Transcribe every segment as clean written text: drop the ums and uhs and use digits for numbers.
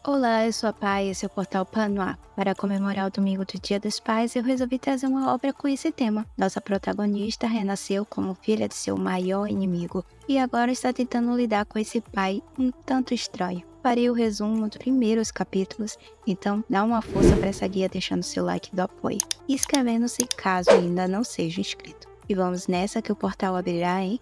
Olá, eu sou a Pai, esse é o Portal Panoá. Para comemorar o domingo do Dia dos Pais, eu resolvi trazer uma obra com esse tema. Nossa protagonista renasceu como filha de seu maior inimigo e agora está tentando lidar com esse pai um tanto estranho. Farei o resumo dos primeiros capítulos, então dá uma força para essa guia deixando seu like do apoio e inscrevendo-se caso ainda não seja inscrito. E vamos nessa que o portal abrirá, hein?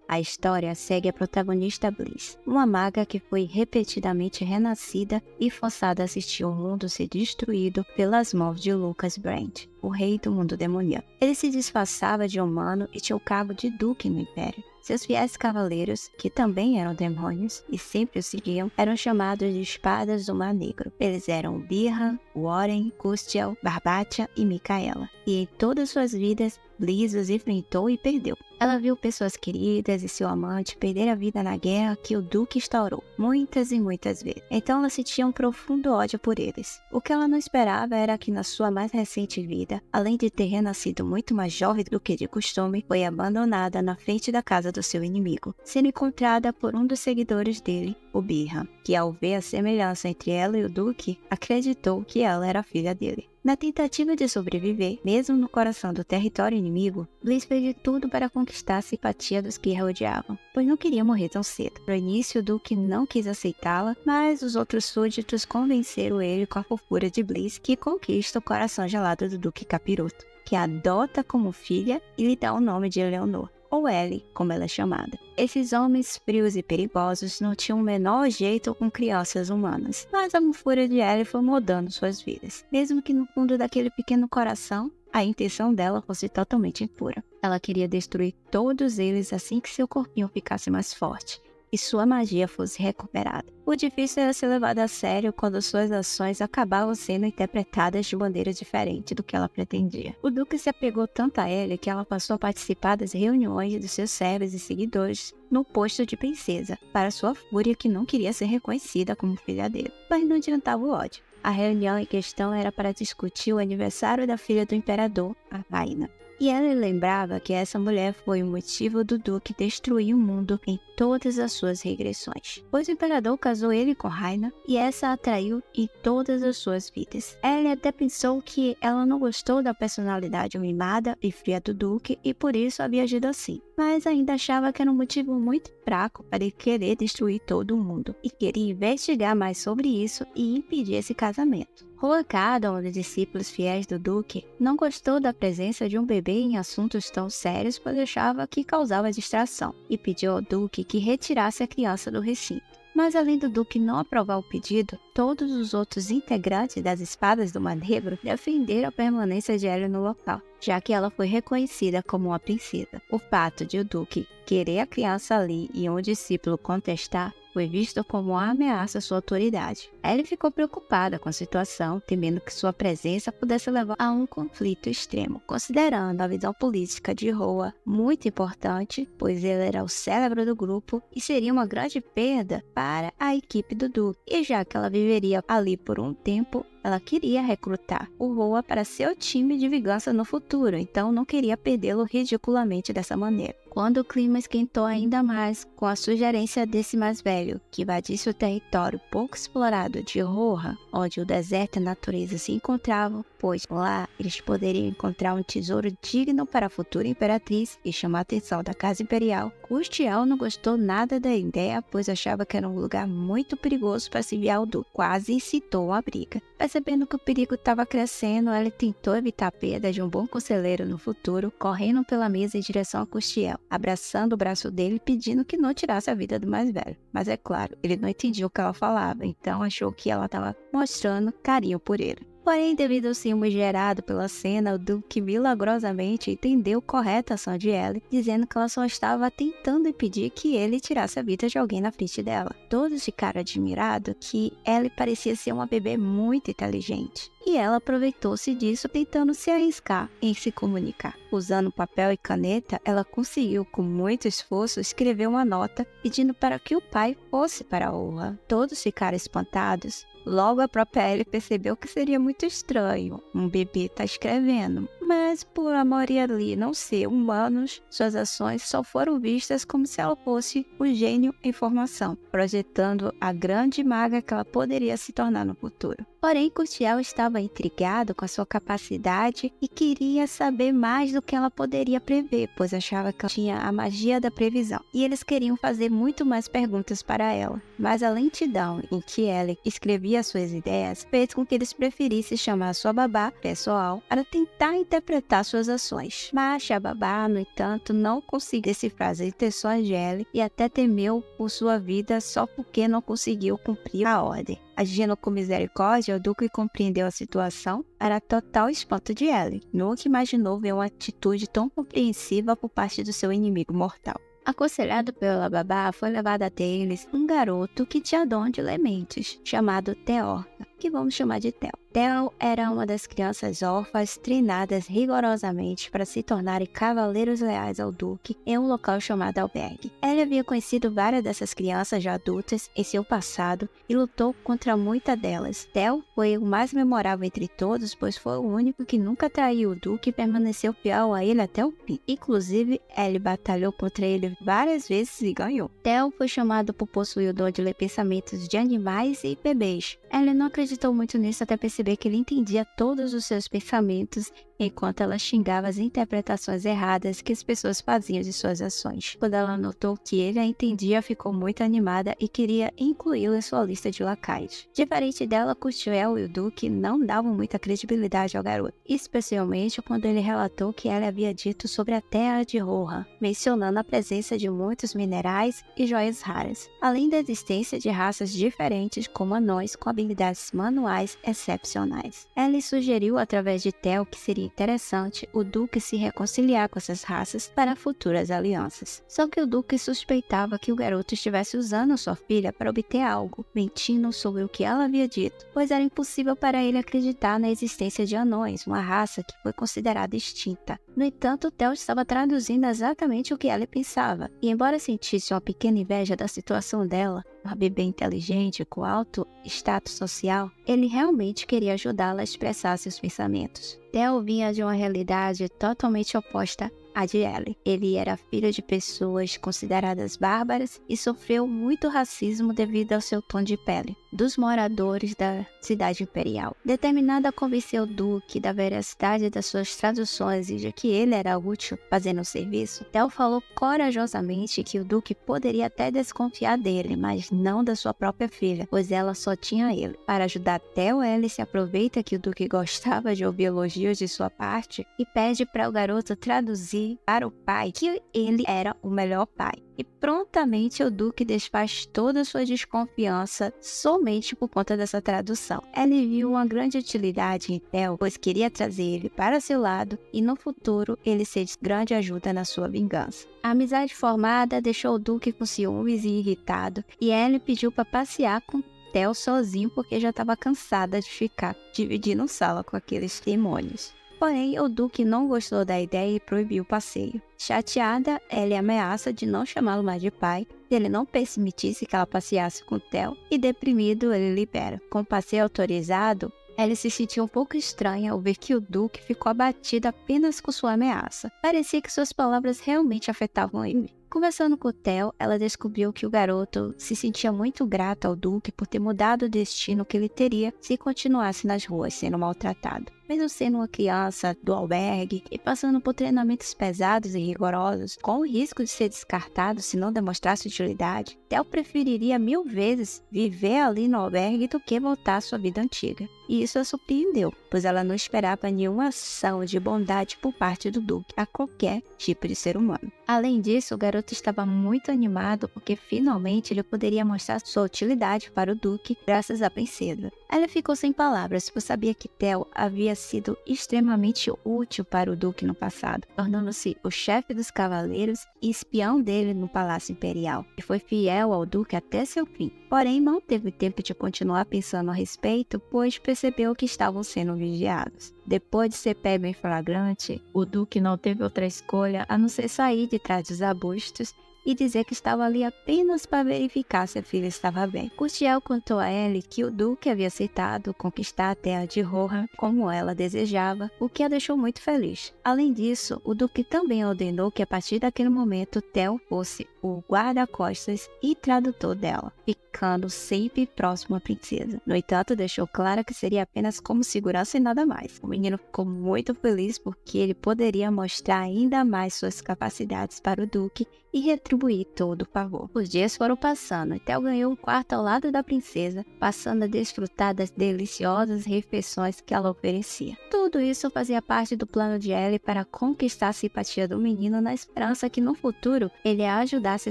A história segue a protagonista Bliss, uma maga que foi repetidamente renascida e forçada a assistir o mundo ser destruído pelas mãos de Lucas Brand, o rei do mundo demoníaco. Ele se disfarçava de humano e tinha o cargo de duque no Império. Seus fiéis cavaleiros, que também eram demônios e sempre o seguiam, eram chamados de Espadas do Mar Negro. Eles eram Birhan, Warren, Custiel, Barbatia e Micaela. E em todas suas vidas, Bliss os enfrentou e perdeu. Ela viu pessoas queridas e seu amante perder a vida na guerra que o Duque instaurou, muitas e muitas vezes. Então ela sentia um profundo ódio por eles. O que ela não esperava era que na sua mais recente vida, além de ter renascido muito mais jovem do que de costume, foi abandonada na frente da casa do seu inimigo, sendo encontrada por um dos seguidores dele, o Birhan, que ao ver a semelhança entre ela e o Duque, acreditou que ela era a filha dele. Na tentativa de sobreviver, mesmo no coração do território inimigo, Bliss fez de tudo para conquistar a simpatia dos que a odiavam, pois não queria morrer tão cedo. No início, o Duque não quis aceitá-la, mas os outros súditos convenceram ele com a fofura de Bliss, que conquista o coração gelado do Duque Capiroto, que a adota como filha e lhe dá o nome de Eleonor, ou Ellie, como ela é chamada. Esses homens frios e perigosos não tinham o menor jeito com crianças humanas, mas a fofura de Ellie foi mudando suas vidas, mesmo que no fundo daquele pequeno coração, a intenção dela fosse totalmente impura. Ela queria destruir todos eles assim que seu corpinho ficasse mais forte e sua magia fosse recuperada. O difícil era ser levado a sério quando suas ações acabavam sendo interpretadas de maneira diferente do que ela pretendia. O Duque se apegou tanto a ela que ela passou a participar das reuniões dos seus servos e seguidores no posto de princesa, para sua fúria que não queria ser reconhecida como filha dele. Mas não adiantava o ódio. A reunião em questão era para discutir o aniversário da filha do imperador, a Raina. E ela lembrava que essa mulher foi o motivo do Duque destruir o mundo em todas as suas regressões, pois o imperador casou ele com Raina e essa a atraiu em todas as suas vidas. Ela até pensou que ela não gostou da personalidade mimada e fria do Duque e por isso havia agido assim, mas ainda achava que era um motivo muito fraco para ele querer destruir todo o mundo e queria investigar mais sobre isso e impedir esse casamento. Holocada, um dos discípulos fiéis do Duque, não gostou da presença de um bebê em assuntos tão sérios, pois achava que causava distração, e pediu ao Duque que retirasse a criança do recinto. Mas além do Duque não aprovar o pedido, todos os outros integrantes das Espadas do Mar Negro defenderam a permanência de Ellie no local, já que ela foi reconhecida como uma princesa. O fato de o Duque querer a criança ali e um discípulo contestar foi visto como uma ameaça à sua autoridade. Ellie ficou preocupada com a situação, temendo que sua presença pudesse levar a um conflito extremo, considerando a visão política de Roa muito importante, pois ele era o cérebro do grupo e seria uma grande perda para a equipe do Duque. E já que ela viveria ali por um tempo, ela queria recrutar o Roa para seu time de vingança no futuro, então não queria perdê-lo ridiculamente dessa maneira. Quando o clima esquentou ainda mais com a sugerência desse mais velho, que invadisse o território pouco explorado de Roha, onde o deserto e a natureza se encontravam, pois lá eles poderiam encontrar um tesouro digno para a futura imperatriz e chamar a atenção da casa imperial, Custiel não gostou nada da ideia, pois achava que era um lugar muito perigoso para se enviar ao Duque. Quase incitou a briga. Percebendo que o perigo estava crescendo, ela tentou evitar a perda de um bom conselheiro no futuro, correndo pela mesa em direção a Custiel, abraçando o braço dele e pedindo que não tirasse a vida do mais velho. Mas é claro, ele não entendia o que ela falava, então achou que ela estava mostrando carinho por ele. Porém, devido ao ciúme gerado pela cena, o Duque milagrosamente entendeu correta a ação de Ellie, dizendo que ela só estava tentando impedir que ele tirasse a vida de alguém na frente dela. Todos ficaram admirados que Ellie parecia ser uma bebê muito inteligente. e ela aproveitou-se disso tentando se arriscar em se comunicar. Usando papel e caneta, ela conseguiu com muito esforço escrever uma nota pedindo para que o pai fosse para a urna. Todos ficaram espantados. Logo a própria Ellie percebeu que seria muito estranho um bebê estar escrevendo, mas por a maioria ali não ser humanos, suas ações só foram vistas como se ela fosse o gênio em formação, projetando a grande maga que ela poderia se tornar no futuro. Porém, Cutiel estava intrigado com a sua capacidade e queria saber mais do que ela poderia prever, pois achava que ela tinha a magia da previsão. E eles queriam fazer muito mais perguntas para ela, mas a lentidão em que ela escrevia suas ideias fez com que eles preferissem chamar sua babá pessoal para tentar interpretar suas ações. Mas a babá, no entanto, não conseguiu decifrar as intenções de Ellie e até temeu por sua vida só porque não conseguiu cumprir a ordem. Agindo com misericórdia, o Duque compreendeu a situação para total espanto de Ellie. Nunca imaginou ver uma atitude tão compreensiva por parte do seu inimigo mortal. Aconselhado pela babá, foi levado até eles um garoto que tinha dom de ler mentes, chamado Teorca, que vamos chamar de Theo. Theo era uma das crianças órfãs treinadas rigorosamente para se tornarem cavaleiros leais ao Duque em um local chamado albergue. Ele havia conhecido várias dessas crianças já adultas em seu passado e lutou contra muitas delas. Theo foi o mais memorável entre todos, pois foi o único que nunca traiu o Duque e permaneceu fiel a ele até o fim. Inclusive, ele batalhou contra ele várias vezes e ganhou. Theo foi chamado por possuir o dom de ler pensamentos de animais e bebês. Ele não acreditou muito nisso até perceber que ele entendia todos os seus pensamentos enquanto ela xingava as interpretações erradas que as pessoas faziam de suas ações. Quando ela notou que ele a entendia, ficou muito animada e queria incluí-lo em sua lista de lacaios. Diferente dela, Cutiel e o Duque não davam muita credibilidade ao garoto, especialmente quando ele relatou que ela havia dito sobre a terra de Rohan, mencionando a presença de muitos minerais e joias raras, além da existência de raças diferentes como anões com habilidades manuais excepcionais. Ela sugeriu através de Theo que seria interessante o Duque se reconciliar com essas raças para futuras alianças. Só que o Duque suspeitava que o garoto estivesse usando sua filha para obter algo, mentindo sobre o que ela havia dito, pois era impossível para ele acreditar na existência de anões, uma raça que foi considerada extinta. No entanto, Theo estava traduzindo exatamente o que ela pensava, e embora sentisse uma pequena inveja da situação dela, uma bebê inteligente com alto status social, ele realmente queria ajudá-la a expressar seus pensamentos. Theo vinha de uma realidade totalmente oposta à de Ellie. Ele era filho de pessoas consideradas bárbaras e sofreu muito racismo devido ao seu tom de pele dos moradores da cidade imperial. Determinado a convencer o Duque da veracidade das suas traduções e de que ele era útil fazendo o serviço, Theo falou corajosamente que o Duque poderia até desconfiar dele, mas não da sua própria filha, pois ela só tinha ele. Para ajudar Theo, Ellie se aproveita que o Duque gostava de ouvir elogios de sua parte e pede para o garoto traduzir para o pai que ele era o melhor pai. E prontamente o Duque desfaz toda a sua desconfiança somente por conta dessa tradução. Ele viu uma grande utilidade em Theo, pois queria trazer ele para seu lado e no futuro ele ser de grande ajuda na sua vingança. A amizade formada deixou o Duque com ciúmes e irritado, e Ellie pediu para passear com Theo sozinho porque já estava cansada de ficar dividindo sala com aqueles demônios. Porém, o Duque não gostou da ideia e proibiu o passeio. Chateada, Ellie ameaça de não chamá-lo mais de pai se ele não permitisse que ela passeasse com Theo, e deprimido, ele libera. Com o passeio autorizado, Ellie se sentiu um pouco estranha ao ver que o Duque ficou abatido apenas com sua ameaça. Parecia que suas palavras realmente afetavam ele. Conversando com Theo, ela descobriu que o garoto se sentia muito grato ao Duque por ter mudado o destino que ele teria se continuasse nas ruas sendo maltratado. Mesmo sendo uma criança do albergue e passando por treinamentos pesados e rigorosos, com o risco de ser descartado se não demonstrasse utilidade, Theo preferiria 1000 vezes viver ali no albergue do que voltar à sua vida antiga. E isso a surpreendeu, pois ela não esperava nenhuma ação de bondade por parte do Duque a qualquer tipo de ser humano. Além disso, o garoto estava muito animado porque finalmente ele poderia mostrar sua utilidade para o Duque graças à princesa. Ela ficou sem palavras, pois sabia que Theo havia sido extremamente útil para o Duque no passado, tornando-se o chefe dos cavaleiros e espião dele no Palácio Imperial, e foi fiel ao Duque até seu fim. Porém, não teve tempo de continuar pensando a respeito, pois percebeu que estavam sendo vigiados. Depois de ser pego em flagrante, o Duque não teve outra escolha a não ser sair de trás dos arbustos e dizer que estava ali apenas para verificar se a filha estava bem. Curtiel contou a Ellie que o Duque havia aceitado conquistar a terra de Rohan como ela desejava, o que a deixou muito feliz. Além disso, o Duque também ordenou que a partir daquele momento Theo fosse o guarda-costas e tradutor dela, ficando sempre próximo à princesa. No entanto, deixou claro que seria apenas como segurança e nada mais. O menino ficou muito feliz porque ele poderia mostrar ainda mais suas capacidades para o Duque e retribuir todo o favor. Os dias foram passando e Theo ganhou um quarto ao lado da princesa, passando a desfrutar das deliciosas refeições que ela oferecia. Tudo isso fazia parte do plano de Ellie para conquistar a simpatia do menino na esperança que no futuro ele a ajudasse a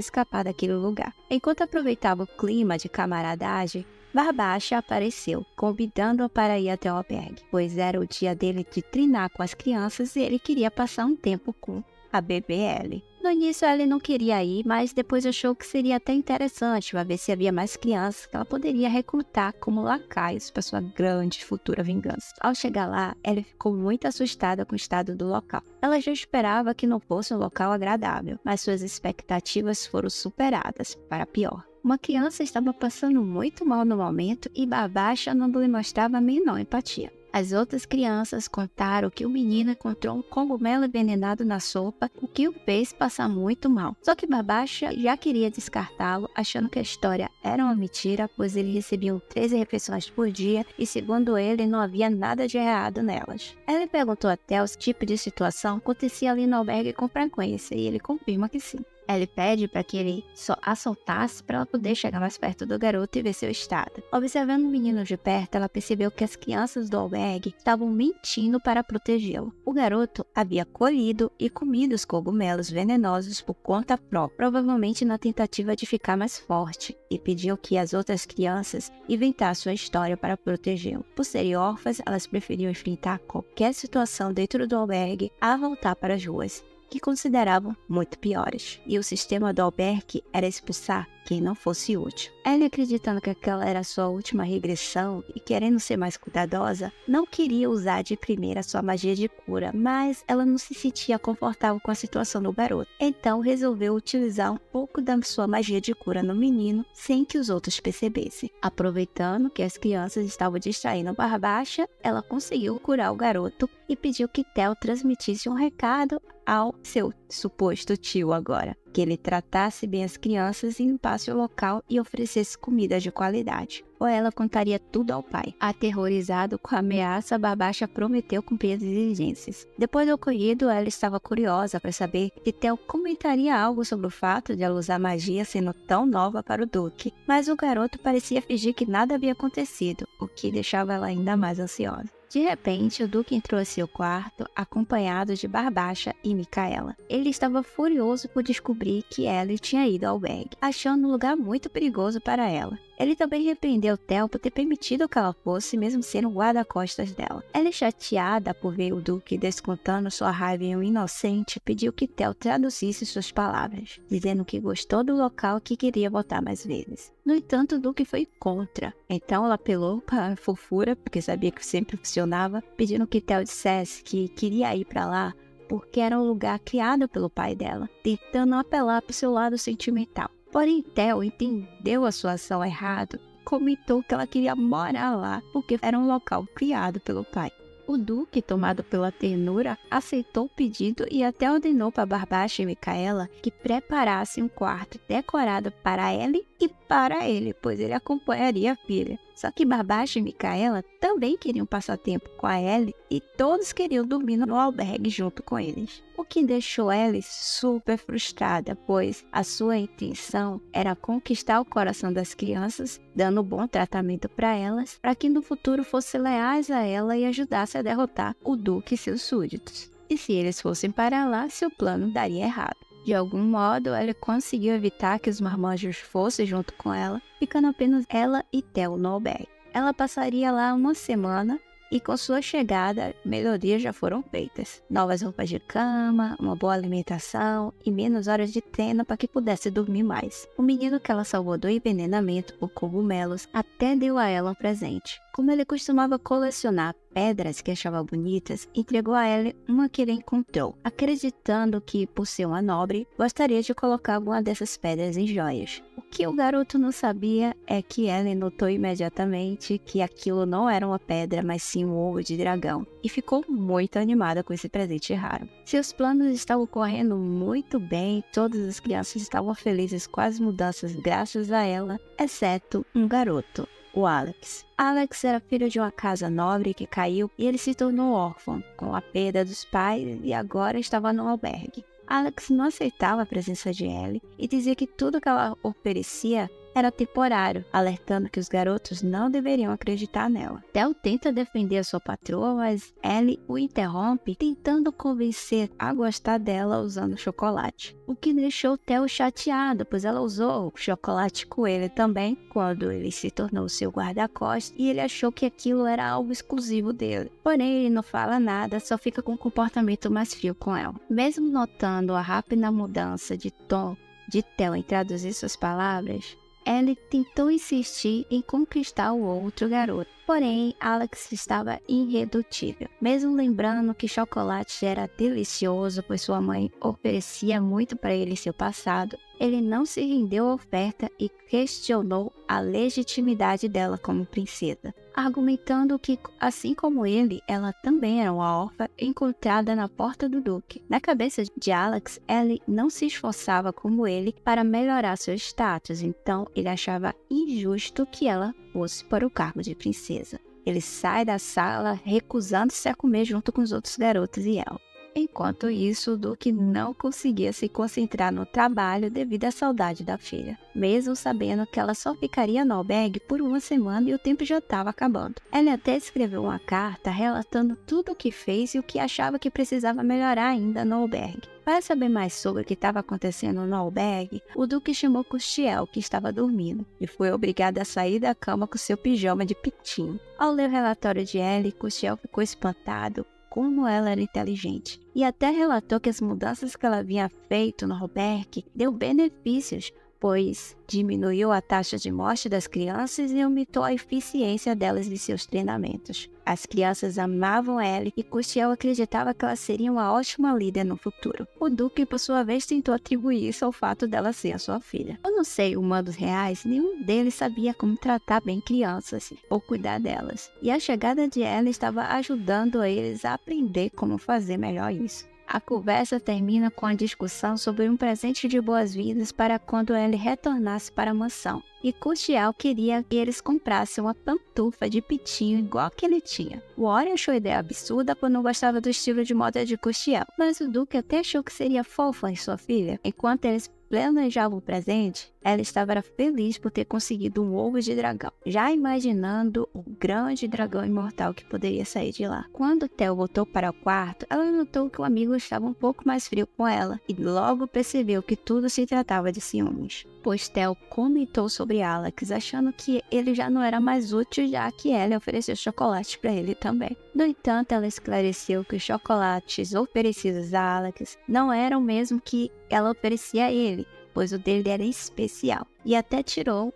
escapar daquele lugar. Enquanto aproveitava o clima de camaradagem, Barbacha apareceu, convidando-a para ir até o albergue, pois era o dia dele de trinar com as crianças e ele queria passar um tempo com a bebê Ellie. No início Ellie não queria ir, mas depois achou que seria até interessante para ver se havia mais crianças que ela poderia recrutar como lacaios para sua grande futura vingança. Ao chegar lá, Ellie ficou muito assustada com o estado do local. Ela já esperava que não fosse um local agradável, mas suas expectativas foram superadas para pior. Uma criança estava passando muito mal no momento e Barbacha não lhe mostrava a menor empatia. As outras crianças contaram que o menino encontrou um cogumelo envenenado na sopa, o que o fez passar muito mal. Só que Barbacha já queria descartá-lo, achando que a história era uma mentira, pois ele recebia 13 refeições por dia e, segundo ele, não havia nada de errado nelas. Ele perguntou a Theo se tipo de situação acontecia ali no albergue com frequência e ele confirma que sim. Ellie pede para que ele só a soltasse para ela poder chegar mais perto do garoto e ver seu estado. Observando o menino de perto, ela percebeu que as crianças do albergue estavam mentindo para protegê-lo. O garoto havia colhido e comido os cogumelos venenosos por conta própria, provavelmente na tentativa de ficar mais forte, e pediu que as outras crianças inventassem uma história para protegê-lo. Por serem órfãs, elas preferiam enfrentar qualquer situação dentro do albergue a voltar para as ruas, que consideravam muito piores, e o sistema do albergue era expulsar quem não fosse útil. Ellie, acreditando que aquela era sua última regressão e querendo ser mais cuidadosa, não queria usar de primeira sua magia de cura, mas ela não se sentia confortável com a situação do garoto. Então resolveu utilizar um pouco da sua magia de cura no menino sem que os outros percebessem. Aproveitando que as crianças estavam distraindo Barbacha, ela conseguiu curar o garoto e pediu que Theo transmitisse um recado ao seu suposto tio agora, que ele tratasse bem as crianças e limpasse o local e oferecesse comida de qualidade, ou ela contaria tudo ao pai. Aterrorizado com a ameaça, Barbacha prometeu cumprir as exigências. Depois do ocorrido, ela estava curiosa para saber se Theo comentaria algo sobre o fato de ela usar magia sendo tão nova para o Duque, mas o garoto parecia fingir que nada havia acontecido, o que deixava ela ainda mais ansiosa. De repente, o Duque entrou a seu quarto, acompanhado de Barbacha e Micaela. Ele estava furioso por descobrir que Ellie tinha ido ao albergue, achando um lugar muito perigoso para ela. Ele também repreendeu Theo por ter permitido que ela fosse, mesmo sendo o guarda-costas dela. Ela, chateada por ver o Duque descontando sua raiva em um inocente, pediu que Theo traduzisse suas palavras, dizendo que gostou do local e que queria voltar mais vezes. No entanto, o Duque foi contra. Então ela apelou para a fofura, porque sabia que sempre funcionava, pedindo que Theo dissesse que queria ir para lá porque era um lugar criado pelo pai dela, tentando apelar para o seu lado sentimental. Porém, Theo entendeu a sua ação errada e comentou que ela queria morar lá porque era um local criado pelo pai. O Duque, tomado pela ternura, aceitou o pedido e até ordenou para Barbacha e Micaela que preparassem um quarto decorado para Ellie e para ele, pois ele acompanharia a filha. Só que Barbacha e Micaela também queriam passar tempo com a Ellie e todos queriam dormir no albergue junto com eles. O que deixou Ellie super frustrada, pois a sua intenção era conquistar o coração das crianças, dando bom tratamento para elas, para que no futuro fossem leais a ela e ajudassem a derrotar o Duque e seus súditos. E se eles fossem para lá, seu plano daria errado. De algum modo, ela conseguiu evitar que os marmanjos fossem junto com ela, ficando apenas ela e Theo no albergue. Ela passaria lá uma semana e com sua chegada, melhorias já foram feitas. Novas roupas de cama, uma boa alimentação e menos horas de treino para que pudesse dormir mais. O menino que ela salvou do envenenamento por cogumelos até deu a ela um presente. Como ele costumava colecionar pedras que achava bonitas, entregou a Ellie uma que ele encontrou, acreditando que, por ser uma nobre, gostaria de colocar alguma dessas pedras em joias. O que o garoto não sabia é que Ellie notou imediatamente que aquilo não era uma pedra, mas sim um ovo de dragão, e ficou muito animada com esse presente raro. Seus planos estavam correndo muito bem, todas as crianças estavam felizes com as mudanças graças a ela, exceto um garoto, o Alex. Alex era filho de uma casa nobre que caiu e ele se tornou órfão, com a perda dos pais e agora estava no albergue. Alex não aceitava a presença de Ellie e dizia que tudo que ela oferecia era temporário, alertando que os garotos não deveriam acreditar nela. Theo tenta defender a sua patroa, mas Ellie o interrompe, tentando convencer a gostar dela usando chocolate. O que deixou Theo chateado, pois ela usou o chocolate com ele também, quando ele se tornou seu guarda-costas, e ele achou que aquilo era algo exclusivo dele. Porém, ele não fala nada, só fica com um comportamento mais frio com ela. Mesmo notando a rápida mudança de tom de Theo em traduzir suas palavras, Ellie tentou insistir em conquistar o outro garoto, porém Alex estava irredutível. Mesmo lembrando que chocolate era delicioso, pois sua mãe oferecia muito para ele em seu passado, ele não se rendeu à oferta e questionou a legitimidade dela como princesa, argumentando que, assim como ele, ela também era uma órfã encontrada na porta do duque. Na cabeça de Alex, Ellie não se esforçava como ele para melhorar seu status, então ele achava injusto que ela fosse para o cargo de princesa. Ele sai da sala recusando-se a comer junto com os outros garotos e ela. Enquanto isso, o Duque não conseguia se concentrar no trabalho devido à saudade da filha, mesmo sabendo que ela só ficaria no albergue por uma semana e o tempo já estava acabando. Ele até escreveu uma carta relatando tudo o que fez e o que achava que precisava melhorar ainda no albergue. Para saber mais sobre o que estava acontecendo no albergue, o Duque chamou Custiel, que estava dormindo, e foi obrigado a sair da cama com seu pijama de pitinho. Ao ler o relatório de Ellie, Custiel ficou espantado como ela era inteligente, e até relatou que as mudanças que ela havia feito no albergue deu benefícios, pois diminuiu a taxa de morte das crianças e aumentou a eficiência delas em seus treinamentos. As crianças amavam Ellie e Custiel acreditava que ela seria uma ótima líder no futuro. O Duque, por sua vez, tentou atribuir isso ao fato dela ser a sua filha. Eu não sei humanos reais, nenhum deles sabia como tratar bem crianças ou cuidar delas. E a chegada de Ellie estava ajudando eles a aprender como fazer melhor isso. A conversa termina com a discussão sobre um presente de boas-vindas para quando Ellie retornasse para a mansão. E Custiel queria que eles comprassem uma pantufa de pitinho igual a que ele tinha. O Warren achou a ideia absurda por não gostava do estilo de moda de Custiel, mas o Duque até achou que seria fofa em sua filha. Enquanto eles planejavam o presente, ela estava feliz por ter conseguido um ovo de dragão, já imaginando o grande dragão imortal que poderia sair de lá. Quando Theo voltou para o quarto, ela notou que o amigo estava um pouco mais frio com ela e logo percebeu que tudo se tratava de ciúmes, pois Theo comentou sobre Alex, achando que ele já não era mais útil, já que Ellie ofereceu chocolate para ele também. No entanto, ela esclareceu que os chocolates oferecidos a Alex não eram o mesmo que ela oferecia a ele, pois o dele era especial, e até tirou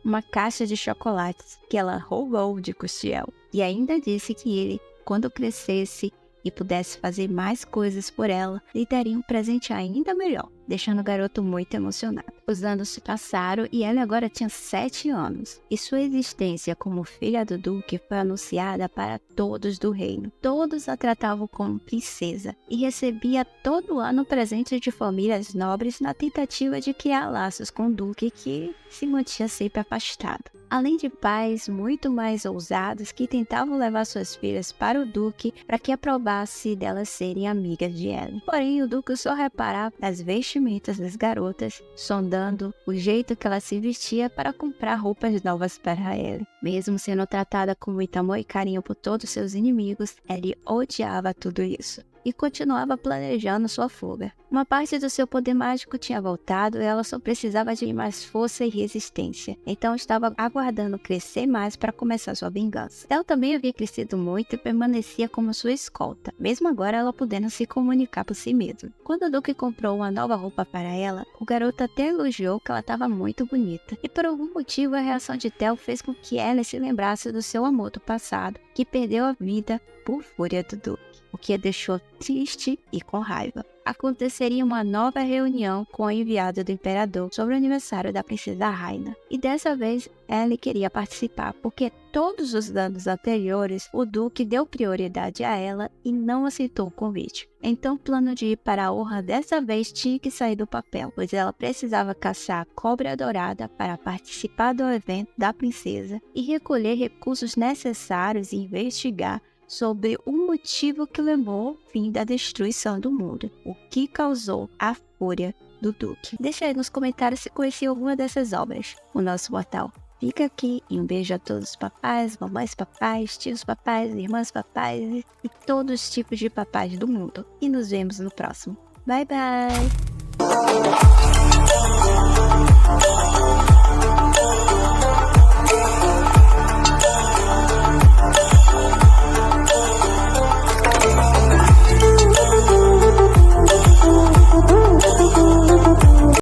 uma caixa de chocolates que ela roubou de Custiel, e ainda disse que ele, quando crescesse e pudesse fazer mais coisas por ela, lhe daria um presente ainda melhor, deixando o garoto muito emocionado. Os anos se passaram e ela agora tinha 7 anos, e sua existência como filha do Duque foi anunciada para todos do reino. Todos a tratavam como princesa e recebia todo ano presentes de famílias nobres na tentativa de criar laços com o Duque, que se mantinha sempre afastado. Além de pais muito mais ousados que tentavam levar suas filhas para o Duque para que aprovasse delas serem amigas de Ellie. Porém, o Duque só reparava nas vestimentas das garotas, sondando o jeito que ela se vestia para comprar roupas novas para Ellie. Mesmo sendo tratada com muito amor e carinho por todos seus inimigos, Ellie odiava tudo isso e continuava planejando sua fuga. Uma parte do seu poder mágico tinha voltado e ela só precisava de mais força e resistência. Então estava aguardando crescer mais para começar sua vingança. Tel também havia crescido muito e permanecia como sua escolta, mesmo agora ela podendo se comunicar por si mesma. Quando o Duque comprou uma nova roupa para ela, o garoto até elogiou que ela estava muito bonita. E por algum motivo a reação de Tel fez com que ela se lembrasse do seu amor do passado, que perdeu a vida por fúria do Duque, o que a deixou triste e com raiva. Aconteceria uma nova reunião com o enviado do imperador sobre o aniversário da princesa Raina. E dessa vez Ellie queria participar, porque todos os anos anteriores o Duque deu prioridade a ela e não aceitou o convite. Então o plano de ir para a Orra dessa vez tinha que sair do papel, pois ela precisava caçar a cobra dourada para participar do evento da princesa e recolher recursos necessários e investigar sobre o motivo que levou ao fim da destruição do mundo, o que causou a fúria do Duque. Deixa aí nos comentários se conhecia alguma dessas obras. O nosso portal fica aqui e um beijo a todos os papais, mamães papais, tios papais, irmãs papais e todos os tipos de papais do mundo. E nos vemos no próximo. Bye, bye!